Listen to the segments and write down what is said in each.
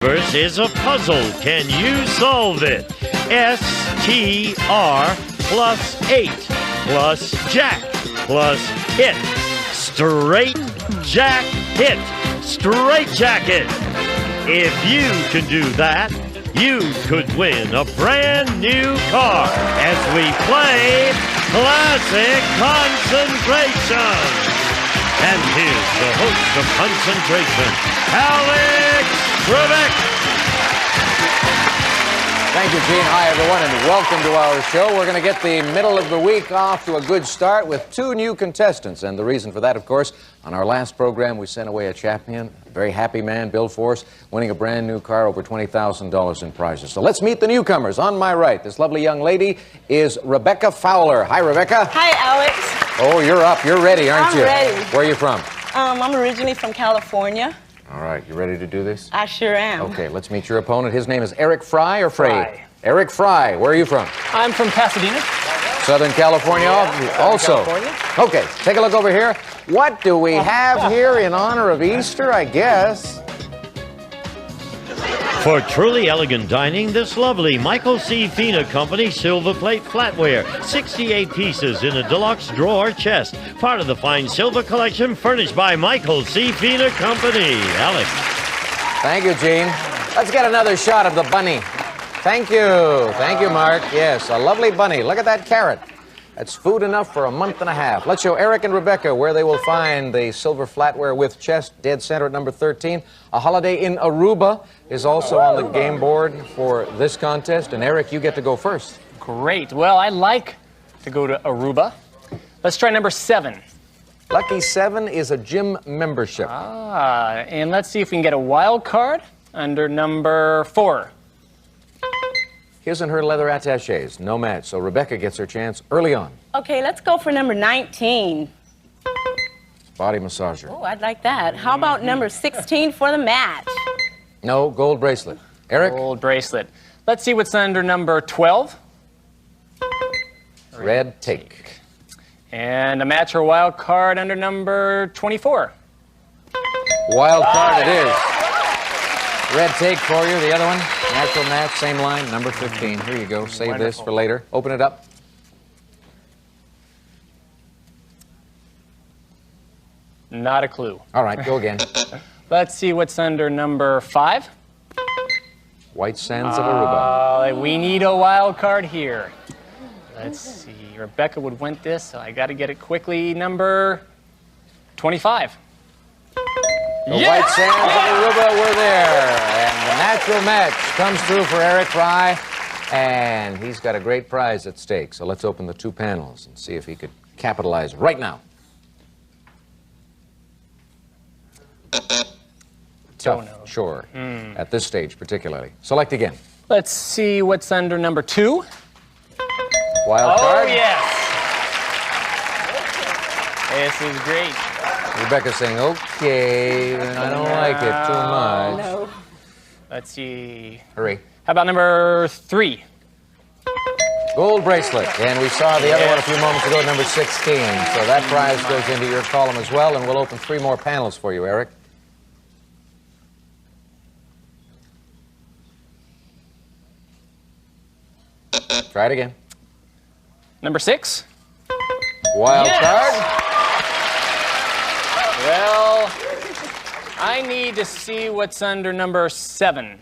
Is a puzzle. Can you solve it? STR plus 8 plus Jack plus hit. Straight Jack hit. Straight jacket. If you can do that, you could win a brand new car as we play Classic Concentration. And here's the host of Concentration, Alex Trebek. Thank you, Gene. Hi, everyone, and welcome to our show. We're going to get the middle of the week off to a good start with 2 new contestants. And the reason for that, of course, on our last program, we sent away a champion, a very happy man, Bill Force, winning a brand new car, over $20,000 in prizes. So let's meet the newcomers. On my right, this lovely young lady is Rebecca Fowler. Hi, Rebecca. Hi, Alex. Oh, you're up. You're ready, aren't you? I'm ready. Where are you from? I'm originally from California. All right, you ready to do this? I sure am. Okay, let's meet your opponent. His name is Eric Fry or Frey? Fry. Eric Fry. Where are you from? I'm from Pasadena. Southern California also. California. Okay, take a look over here. What do we have here in honor of Easter, I guess? For truly elegant dining, this lovely Michael C. Fina Company silver plate flatware. 68 pieces in a deluxe drawer chest. Part of the fine silver collection furnished by Michael C. Fina Company. Alex. Thank you, Gene. Let's get another shot of the bunny. Thank you. Thank you, Mark. Yes, a lovely bunny. Look at that carrot. That's food enough for a month and a half. Let's show Eric and Rebecca where they will find the silver flatware with chest, dead center at number 13. A Holiday in Aruba is also on the game board for this contest. And Eric, you get to go first. Great. Well, I like to go to Aruba. Let's try number 7. Lucky 7 is a gym membership. And let's see if we can get a wild card under number 4. His and her leather attachés, no match. So Rebecca gets her chance early on. Okay, let's go for number 19. Body massager. Oh, I'd like that. How about number 16 for the match? No, gold bracelet. Eric? Gold bracelet. Let's see what's under number 12. Red take. And a match or wild card under number 24. Wild card it is. Red take for you. The other one, natural match, same line, number 15. Here you go. Save Wonderful. this for later. Open it up. Not a clue. All right, go again. Let's see what's under number 5. White Sands of Aruba. We need a wild card here. Let's see. Rebecca would want this, so I got to get it quickly. Number 25. The White Sands of Aruba were there. And the natural match comes through for Eric Fry. And he's got a great prize at stake. So let's open the 2 panels and see if he could capitalize right now. Tough, sure. At this stage, particularly. Select again. Let's see what's under number 2. Wild card. Oh, yes. This is great. Rebecca's saying, okay, I don't like it too much. No. Let's see. Hurry. How about number 3? Gold bracelet. And we saw the other one a few moments ago, number 16. So that prize goes into your column as well, and we'll open 3 more panels for you, Eric. Try it again. Number 6? Wild Yes! card. Well, I need to see what's under number 7.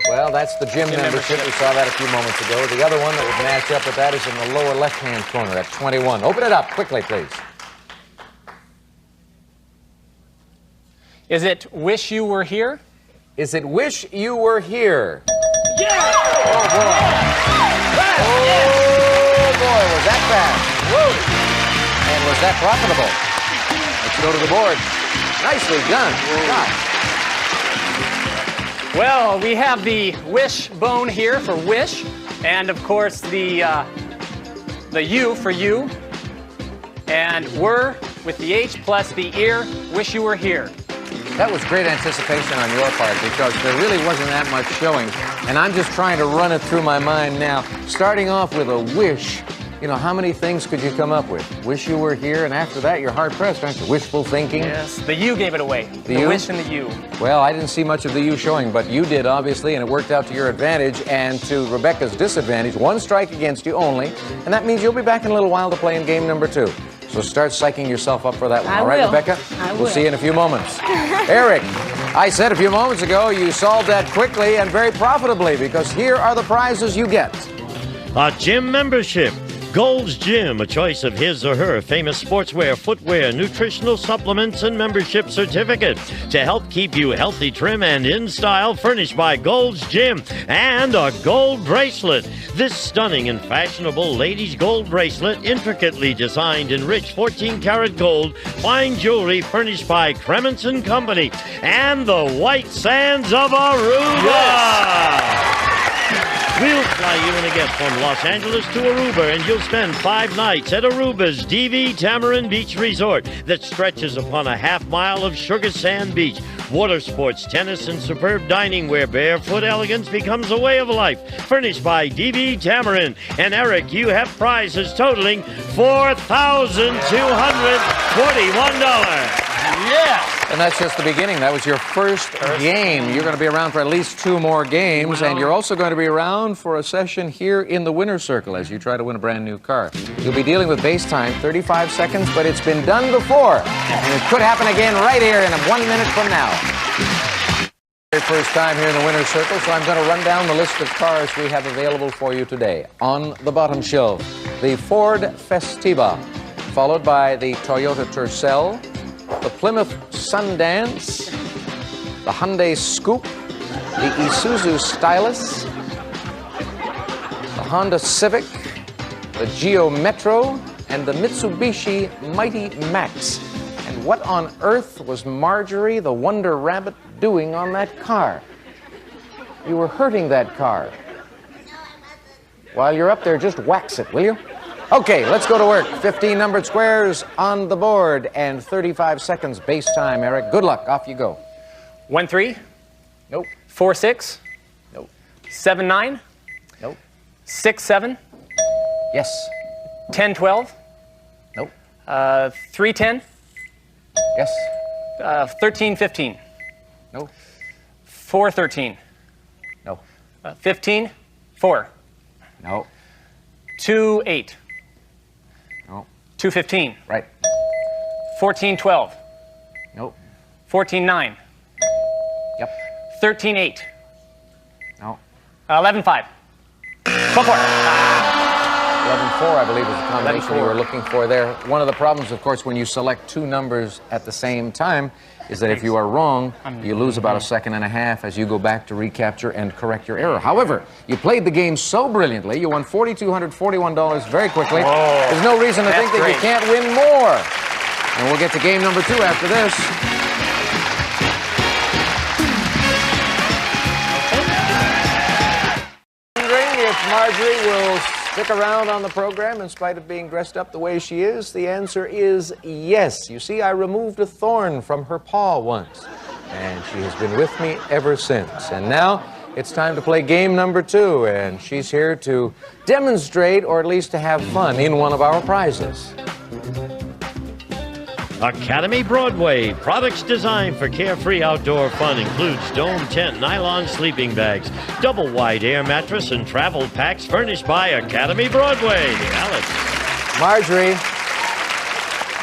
Well, that's the gym membership. We saw that a few moments ago. The other one that would match up with that is in the lower left-hand corner at 21. Open it up quickly, please. Is it Wish You Were Here? Is it Wish You Were Here? Yeah! Oh, boy. Oh, boy, was that fast. Woo! And was that profitable? Let's go to the board. Nicely done. Gosh. Well, we have the wish bone here for wish, and of course the U for you, and were with the H plus the ear. Wish you were here. That was great anticipation on your part because there really wasn't that much showing, and I'm just trying to run it through my mind now. Starting off with a wish You know, how many things could you come up with? Wish you were here, and after that, you're hard-pressed, aren't you? Wishful thinking. Yes, the U gave it away. The wish and the U. Well, I didn't see much of the U showing, but you did, obviously, and it worked out to your advantage and to Rebecca's disadvantage. One strike against you only, and that means you'll be back in a little while to play in game number 2. So start psyching yourself up for that one. All right, Rebecca? We'll see you in a few moments. Eric, I said a few moments ago you solved that quickly and very profitably, because here are the prizes you get. A gym membership. Gold's Gym, a choice of his or her famous sportswear, footwear, nutritional supplements, and membership certificate to help keep you healthy, trim, and in style, furnished by Gold's Gym. And a gold bracelet. This stunning and fashionable ladies' gold bracelet, intricately designed in rich 14-karat gold, fine jewelry furnished by Crements & Company. And the White Sands of Aruba. Yes. We'll fly you and a guest from Los Angeles to Aruba, and you'll spend 5 nights at Aruba's DV Tamarind Beach Resort that stretches upon a half-mile of sugar sand beach. Water sports, tennis, and superb dining where barefoot elegance becomes a way of life. Furnished by DV Tamarind. And Eric, you have prizes totaling $4,241. Yes! And that's just the beginning. That was your first game. You're going to be around for at least 2 more games, and you're also going to be around for a session here in the winner's circle as you try to win a brand new car. You'll be dealing with base time, 35 seconds, but it's been done before, and it could happen again right here in 1 minute from now. Very first time here in the winner's circle, so I'm going to run down the list of cars we have available for you today. On the bottom shelf, the Ford Festiva, followed by the Toyota Tercel, the Plymouth Sundance, the Hyundai Scoop, the Isuzu Stylus, the Honda Civic, the Geo Metro, and the Mitsubishi Mighty Max. And what on earth was Marjorie the Wonder Rabbit doing on that car? You were hurting that car. While you're up there, just wax it, will you? Okay, let's go to work. 15 numbered squares on the board and 35 seconds base time, Eric. Good luck. Off you go. 1-3. Nope. 4-6. Nope. 7-9. Nope. 6-7. Yes. 10-12. Nope. 3-10. Yes. 13-15. No. 4-13. No. 15-4. No. 2-8. No. 2-15. Right. 14-12. Nope. 14-9. Yep. 13-8. No. 11-5. Go for it. 11-4, I believe, is the combination 11-4. you were looking for there. One of the problems, of course, when you select 2 numbers at the same time is that if you are wrong, you lose about 1.5 seconds as you go back to recapture and correct your error. However, you played the game so brilliantly, you won $4,241 very quickly. Whoa. There's no reason to think that you can't win more. And we'll get to game number 2 after this. Wondering if Marjorie will stick around on the program in spite of being dressed up the way she is? The answer is yes. You see, I removed a thorn from her paw once, and she has been with me ever since. And now it's time to play game number 2, and she's here to demonstrate, or at least to have fun, in one of our prizes. Academy Broadway. Products designed for carefree outdoor fun includes dome tent, nylon sleeping bags, double wide air mattress, and travel packs furnished by Academy Broadway. Alex. Marjorie,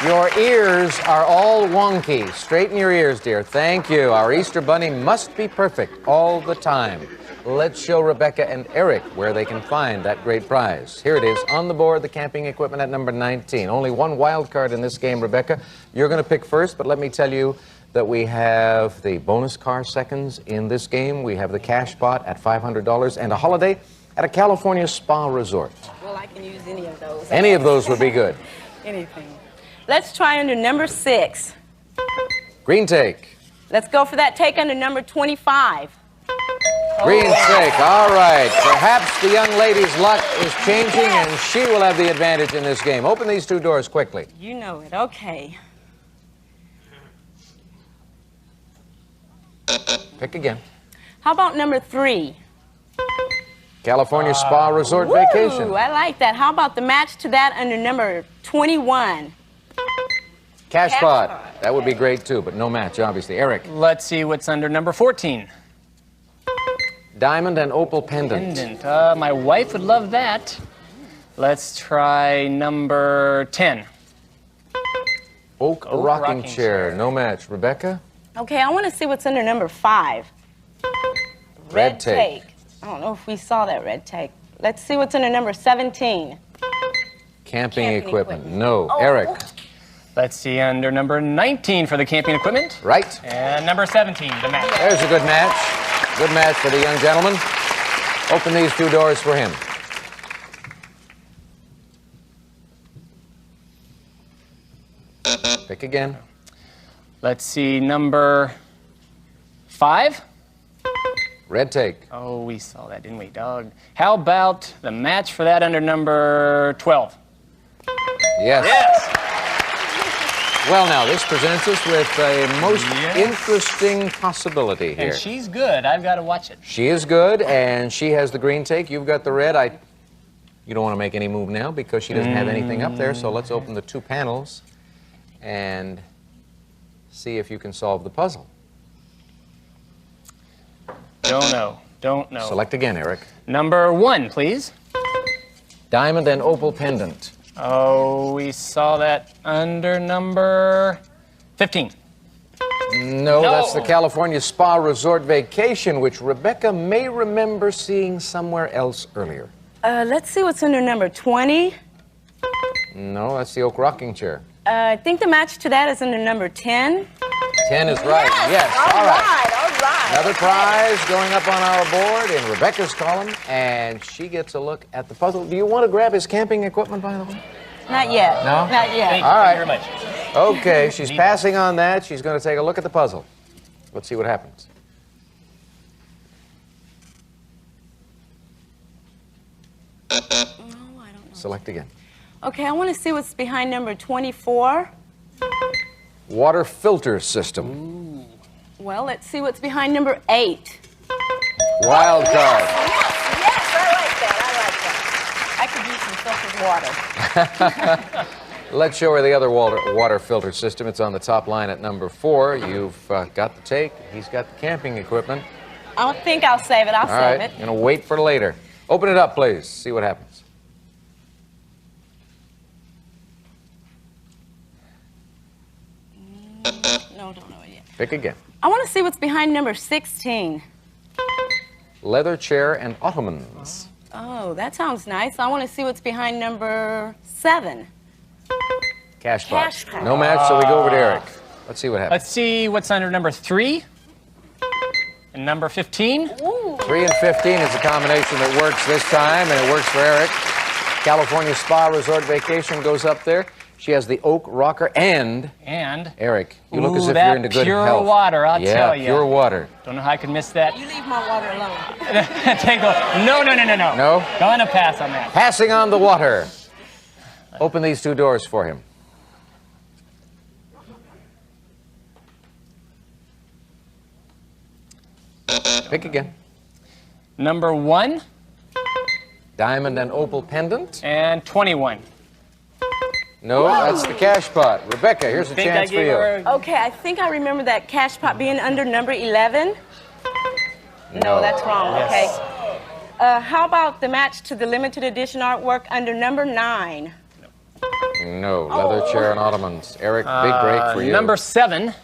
your ears are all wonky. Straighten your ears, dear. Thank you. Our Easter Bunny must be perfect all the time. Let's show Rebecca and Eric where they can find that great prize. Here it is on the board, the camping equipment at number 19. Only one wild card in this game, Rebecca. You're going to pick first, but let me tell you that we have the bonus car seconds in this game. We have the cash pot at $500 and a holiday at a California spa resort. Well, I can use any of those. Any of those would be good. Anything. Let's try under number 6. Green take. Let's go for that take under number 25. Green take. All right. Perhaps the young lady's luck is changing, and she will have the advantage in this game. Open these 2 doors quickly. You know it. Okay. Pick again. How about number 3? California Spa Resort Vacation. Ooh, I like that. How about the match to that under number 21? Cash pot. That would be great too, but no match, obviously. Eric. Let's see what's under number 14. Diamond and opal pendant. My wife would love that. Let's try number 10. Oak rocking chair. No match. Rebecca. Okay, I want to see what's under number 5. Red take. I don't know if we saw that red take. Let's see what's under number 17. Camping equipment. No. Eric. Let's see under number 19 for the camping equipment. Right. And number 17, the match. There's a good match. Good match for the young gentleman. Open these 2 doors for him. Pick again. Let's see number 5. Red take. Oh, we saw that, didn't we, dog? How about the match for that under number 12? Yes. Yes. Well, now, this presents us with a most interesting possibility here. And she's good. I've got to watch it. She is good, and she has the green take. You've got the red. You don't want to make any move now because she doesn't have anything up there, so let's open the 2 panels and see if you can solve the puzzle. Don't know. Don't know. Select again, Eric. Number 1, please. Diamond and opal pendant. Oh, we saw that under number 15. No, that's the California Spa Resort Vacation, which Rebecca may remember seeing somewhere else earlier. Let's see what's under number 20. No, that's the oak rocking chair. I think the match to that is under number 10. 10 is right. Yes. All right. Another prize going up on our board in Rebecca's column, and she gets a look at the puzzle. Do you want to grab his camping equipment, by the way? Not yet. No? Not yet. All right. Thank you very much. Okay, she's passing on that. She's going to take a look at the puzzle. Let's see what happens. Oh, I don't know. Select again. Okay, I want to see what's behind number 24. Water filter system. Well, let's see what's behind number 8. Wild card. Yes, I like that. I could use some filtered water. Let's show her the other water filter system. It's on the top line at number 4. You've got the take. He's got the camping equipment. I don't think I'll save it. I'll All save right, it. going to wait for later. Open it up, please. See what happens. No, don't know it yet. Pick again. I want to see what's behind number 16. Leather chair and ottomans. Oh, that sounds nice. I want to see what's behind number 7. Cash box. Cash box. No match, so we go over to Eric. Let's see what happens. Let's see what's under number 3. And number 15. Ooh. 3 and 15 is a combination that works this time, and it works for Eric. California Spa Resort Vacation goes up there. She has the oak rocker and Eric, you look as if you're into good pure health. water, I'll tell you. Yeah, pure water. Don't know how I could miss that. You leave my water alone. No. No? Gonna pass on that. Passing on the water. Open these 2 doors for him. Pick again. Number 1. Diamond and opal pendant. And 21. No, that's the cash pot. Rebecca, here's a chance for you. Okay, I think I remember that cash pot being under number 11. No, that's wrong. Yes. Okay. How about the match to the limited edition artwork under number 9? No, leather chair and ottomans. Eric, big break for you. Number 7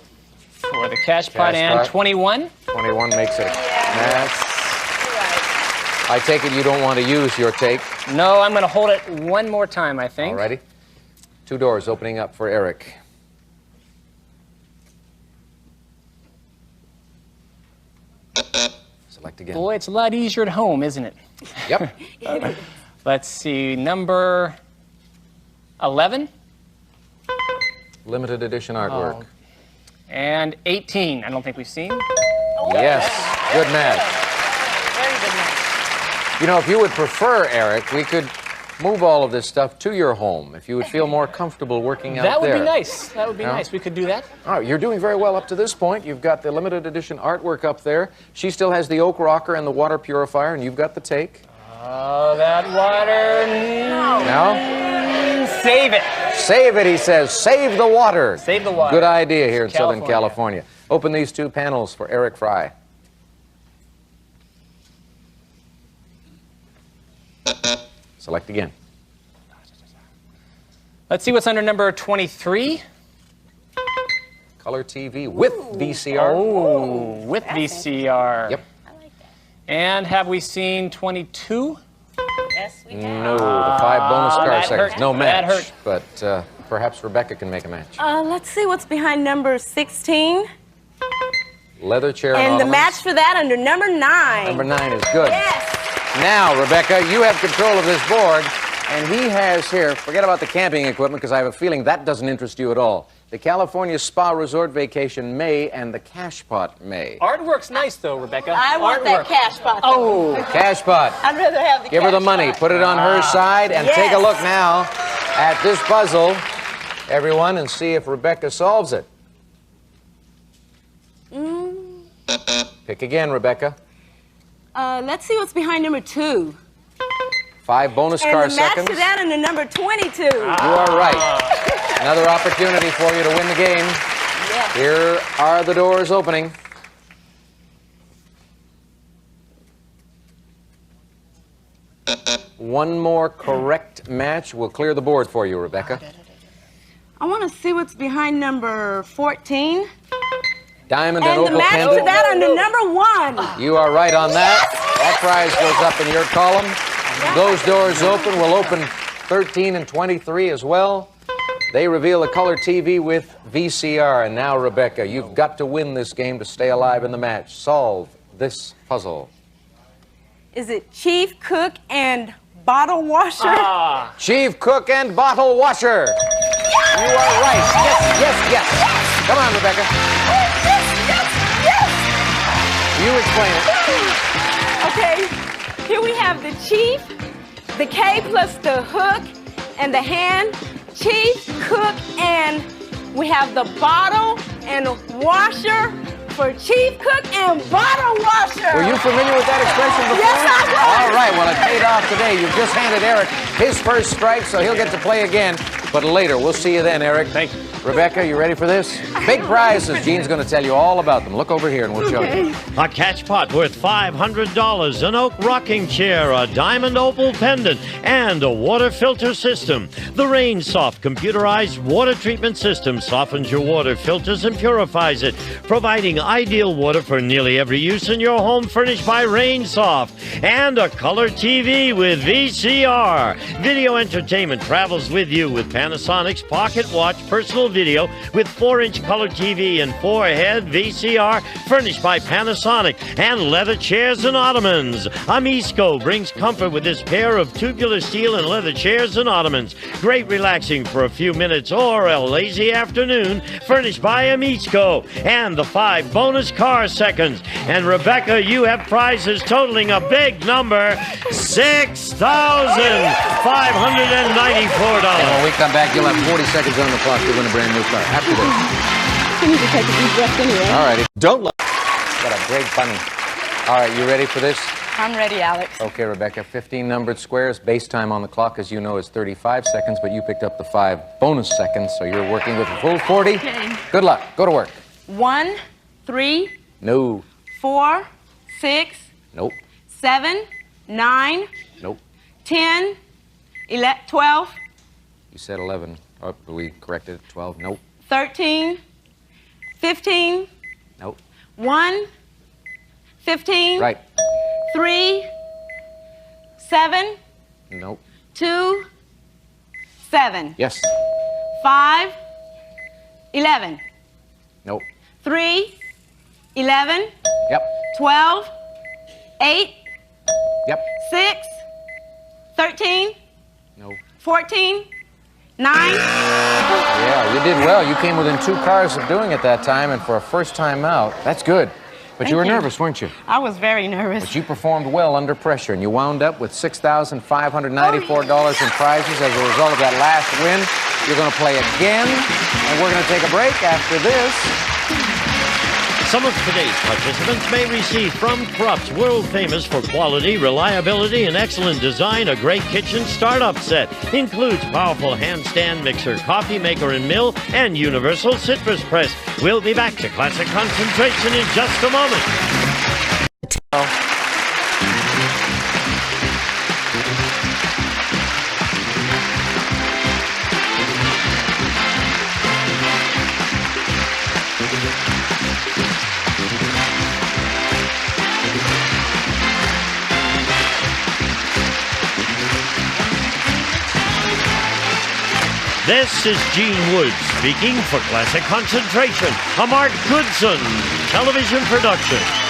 for the cash pot and 21. 21 makes it a match. I take it you don't want to use your take. No, I'm going to hold it one more time, I think. All righty. 2 doors opening up for Eric. Select again. Boy, it's a lot easier at home, isn't it? Yep. Let's see, number 11. Limited edition artwork. And 18, I don't think we've seen. Yes, good match. Very good match. You know, if you would prefer, Eric, we could move all of this stuff to your home if you would feel more comfortable working out there. That would be nice. That would be nice. We could do that. All right, you're doing very well up to this point. You've got the limited edition artwork up there. She still has the oak rocker and the water purifier, and you've got the take. Oh, that water. No? Save it. Save it, he says. Save the water. Save the water. Good idea here in California. Southern California. Open these two panels for Eric Fry. Select again. Let's see what's under number 23. Color TV with VCR. Oh, with VCR. Yep. I like that. And have we seen 22? Yes, we have. No, the 5 bonus car that seconds. hurt. No That match. hurt. But perhaps Rebecca can make a match. Let's see what's behind number 16. Leather chair And the ottomans. match for that under number 9. Number 9 is good. Yes. Now, Rebecca, you have control of this board, and he has here, forget about the camping equipment, because I have a feeling that doesn't interest you at all. The California Spa Resort Vacation may, and the Cash Pot may. Artwork's nice, though, Rebecca. I want that Artwork. cash pot. Oh. Cash Pot. I'd rather have the Give her the cash money, pot. put it on her side, and take a Yes. look now at this puzzle, everyone, and see if Rebecca solves it. Pick again, Rebecca. Let's see what's behind number 2. 5 bonus And car the match seconds. for that under number 22. You are right. Another opportunity for you to win the game. Yes. Here are the doors opening. One more correct match will clear the board for you, Rebecca. I want to see what's behind number 14. Diamond and And the opal match for pendant. that under number 1. You are right on that. That prize goes up in your column. Those doors open will open 13 and 23 as well. They reveal a color TV with VCR. And now, Rebecca, you've got to win this game to stay alive in the match. Solve this puzzle. Is it chief, cook, and bottle washer? Chief cook and bottle washer. You are right. Yes, yes, yes. Come on, Rebecca. You explain it. Okay, here we have the chief, the K plus the hook, and the hand. Chief, cook, and we have the bottle and washer for chief, cook, and bottle washer. Were you familiar with that expression before? Yes, I was. All right, well, it paid off today. You've just handed Eric his first strike, so he'll get to play again. But later, we'll see you then, Eric. Thank you. Rebecca, you ready for this? Big prizes. Gene's going to tell you all about them. Look over here and we'll show you. A catch pot worth $500, an oak rocking chair, a diamond opal pendant, and a water filter system. The Rain Soft computerized water treatment system softens your water, filters, and purifies it, providing ideal water for nearly every use in your home, furnished by Rain Soft. And a color TV with VCR. Video entertainment travels with you with Panasonic's Pocket Watch personal video with 4-inch color TV and 4-head VCR, furnished by Panasonic, and leather chairs and ottomans. Amisco brings comfort with this pair of tubular steel and leather chairs and ottomans. Great relaxing for a few minutes or a lazy afternoon, furnished by Amisco. And the 5 bonus car seconds. And Rebecca, you have prizes totaling a big number, $6,594. And when we come back, you'll have 40 seconds on the clock to win a brand new car. After this. I need to take a deep breath anyway. All righty. Don't let... Got a great bunny. All right, you ready for this? I'm ready, Alex. Okay, Rebecca, 15 numbered squares. Base time on the clock, as you know, is 35 seconds, but you picked up the 5 bonus seconds, so you're working with a full 40. Okay. Good luck. Go to work. 1, 3, No. 4, 6, Nope. 7, 9, Nope. 10, 11, 12, You said 11. Oh, we corrected it. 12. Nope. 13, 15, Nope. 1, 15, Right. 3, 7, Nope. 2, 7, Yes. 5, 11, Nope. 3, 11, Yep. 12, 8, Yep. 6, 13, No. 14, 9. Yeah, you did well. You came within 2 cars of doing it that time, and for a first time out, that's good. But you were Thank you. nervous, weren't you? I was very nervous. But you performed well under pressure, and you wound up with $6,594 in prizes as a result of that last win. You're going to play again, and we're going to take a break after this. Some of today's participants may receive from Krupp's, world famous for quality, reliability, and excellent design, a great kitchen startup set. Includes powerful handstand mixer, coffee maker and mill, and universal citrus press. We'll be back to Classic Concentration in just a moment. This is Gene Woods speaking for Classic Concentration, a Mark Goodson television production.